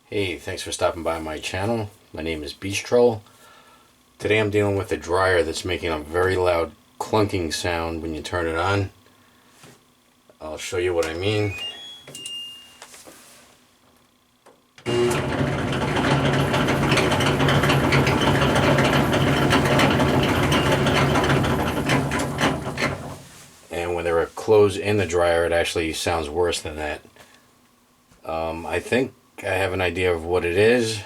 Hey, thanks for stopping by my channel. My name is Beach Troll. Today I'm dealing with a dryer that's making a very loud clunking sound when you turn it on. I'll show you what I mean. And when there are clothes in the dryer, it actually sounds worse than that. I think I have an idea of what it is,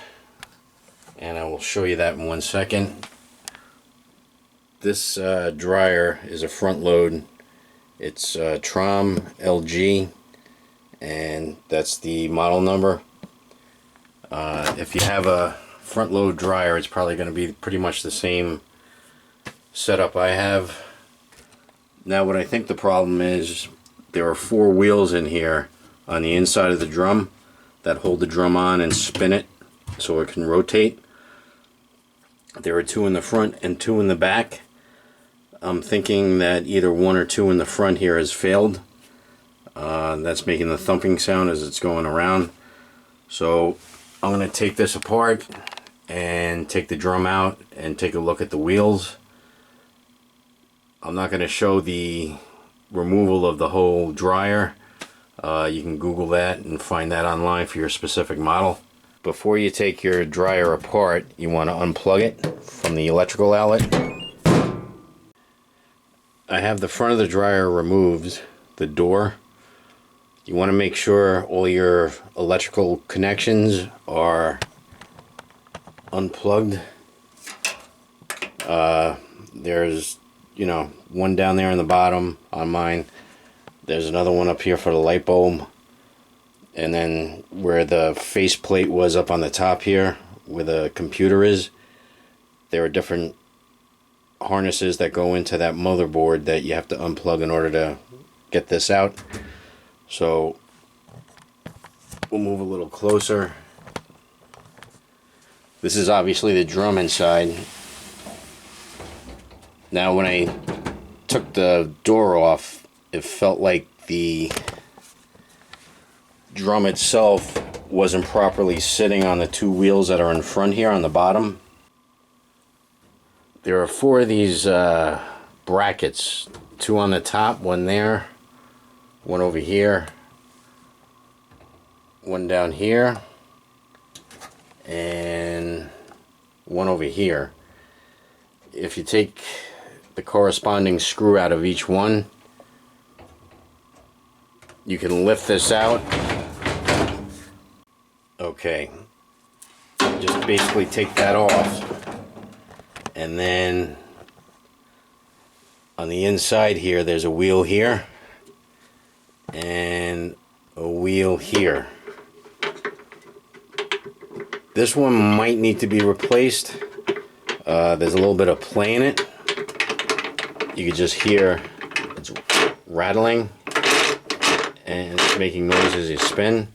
and I will show you that in 1 second. This dryer is a front load. It's Tromm LG, and that's the model number. If you have a front load dryer, it's probably going to be pretty much the same setup I have. Now what I think the problem is, there are 4 wheels in here on the inside of the drum that hold the drum on and spin it so it can rotate. There are 2 in the front and 2 in the back. I'm thinking that either 1 or 2 in the front here has failed. That's making the thumping sound as it's going around. So I'm going to take this apart and take the drum out and take a look at the wheels. I'm not going to show the removal of the whole dryer. You can Google that and find that online for your specific model. Before you take your dryer apart, you want to unplug it from the electrical outlet. I have the front of the dryer removed, the door. You want to make sure all your electrical connections are unplugged. There's, one down there in the bottom on mine. There's another one up here for the light bulb. And then where the face plate was up on the top here, where the computer is, there are different harnesses that go into that motherboard that you have to unplug in order to get this out. So we'll move a little closer. This is obviously the drum inside. Now when I took the door off, it felt like the drum itself wasn't properly sitting on the 2 wheels that are in front here on the bottom. There are 4 of these brackets, 2 on the top, 1 there, 1 over here, 1 down here, and 1 over here. If you take the corresponding screw out of each one, you can lift this out. Okay, just basically take that off, and then on the inside here there's a wheel here and a wheel here. This one might need to be replaced. There's a little bit of play in it. You can just hear it's rattling and it's making noise as you spin,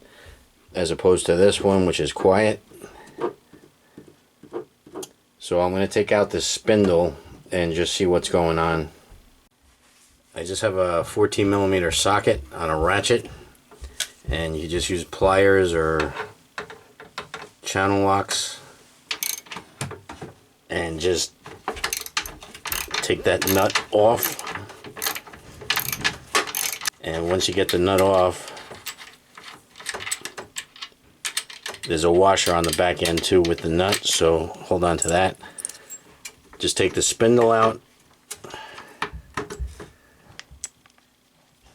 as opposed to this one, which is quiet. So I'm going to take out this spindle and just see what's going on. I just have a 14mm socket on a ratchet, and you just use pliers or channel locks and just take that nut off. And once you get the nut off, there's a washer on the back end too with the nut, so hold on to that. Just take the spindle out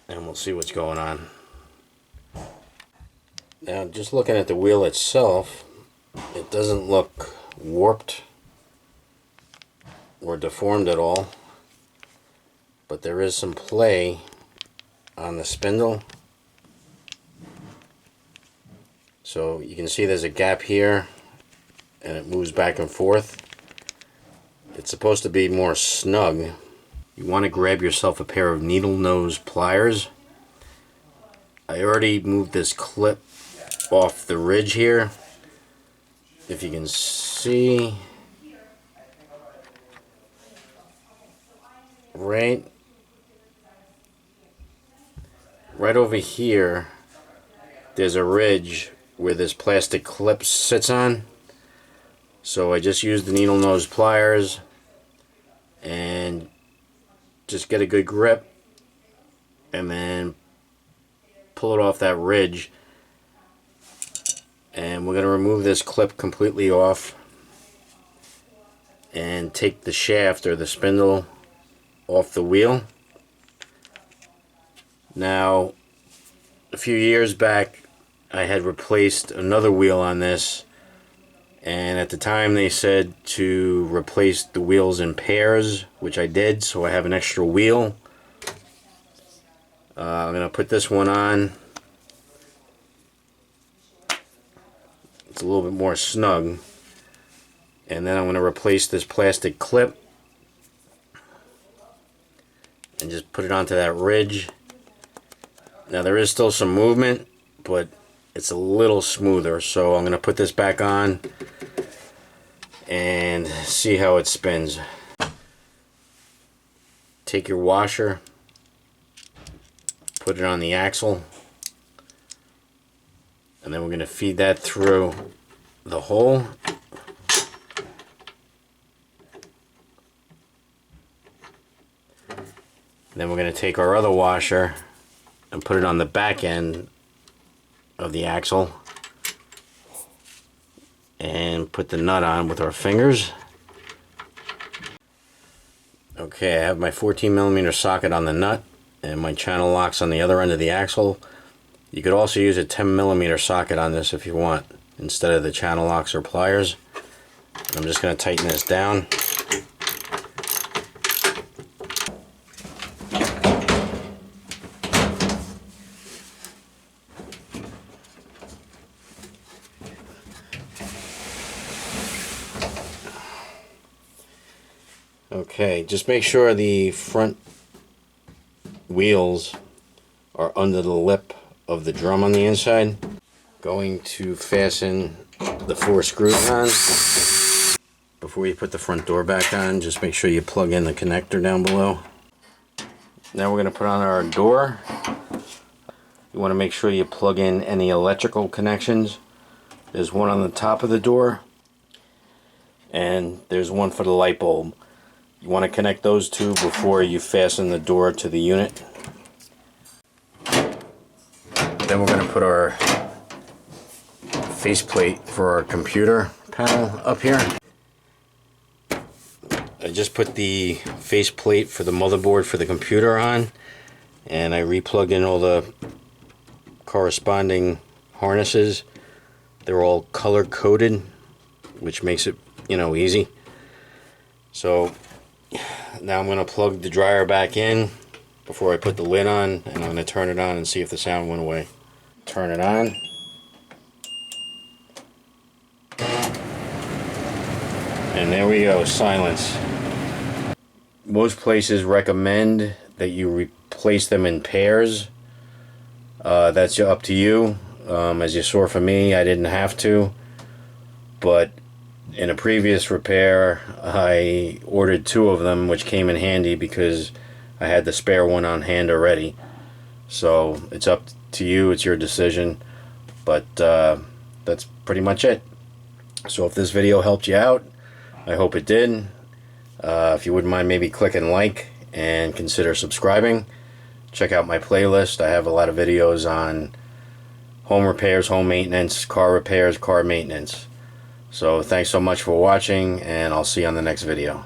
and we'll see what's going on. Now, just looking at the wheel itself, it doesn't look warped or deformed at all, but there is some play on the spindle. So you can see there's a gap here and it moves back and forth. It's supposed to be more snug. You want to grab yourself a pair of needle nose pliers. I already moved this clip off the ridge here. If you can see, right over here there's a ridge where this plastic clip sits on. So I just use the needle nose pliers and just get a good grip and then pull it off that ridge. And we're going to remove this clip completely off and take the shaft or the spindle off the wheel. Now, a few years back I had replaced another wheel on this, and at the time they said to replace the wheels in pairs, which I did, so I have an extra wheel. I'm going to put this one on. It's a little bit more snug. And then I'm going to replace this plastic clip and just put it onto that ridge. Now there is still some movement, but it's a little smoother, so I'm going to put this back on and see how it spins. Take your washer, put it on the axle, and then we're going to feed that through the hole. Then we're going to take our other washer and put it on the back end of the axle and put the nut on with our fingers. Okay, I have my 14mm socket on the nut and my channel locks on the other end of the axle. You could also use a 10mm socket on this if you want, instead of the channel locks or pliers. I'm just going to tighten this down. Okay, just make sure the front wheels are under the lip of the drum on the inside. Going to fasten the 4 screws on. Before you put the front door back on, just make sure you plug in the connector down below. Now we're going to put on our door. You want to make sure you plug in any electrical connections. There's one on the top of the door, and there's one for the light bulb. You want to connect those two before you fasten the door to the unit. Then we're going to put our faceplate for our computer panel up here. I just put the faceplate for the motherboard for the computer on, and I re-plugged in all the corresponding harnesses. They're all color coded, which makes it, easy. So now I'm going to plug the dryer back in before I put the lid on, and I'm going to turn it on and see if the sound went away. Turn it on. And there we go, silence. Most places recommend that you replace them in pairs. That's up to you. As you saw from me, I didn't have to. But in a previous repair, I ordered 2 of them, which came in handy because I had the spare one on hand already. So it's up to you, it's your decision. But that's pretty much it. So if this video helped you out, I hope it did. If you wouldn't mind maybe clicking like and consider subscribing. Check out my playlist. I have a lot of videos on home repairs, home maintenance, car repairs, car maintenance. So thanks so much for watching, and I'll see you on the next video.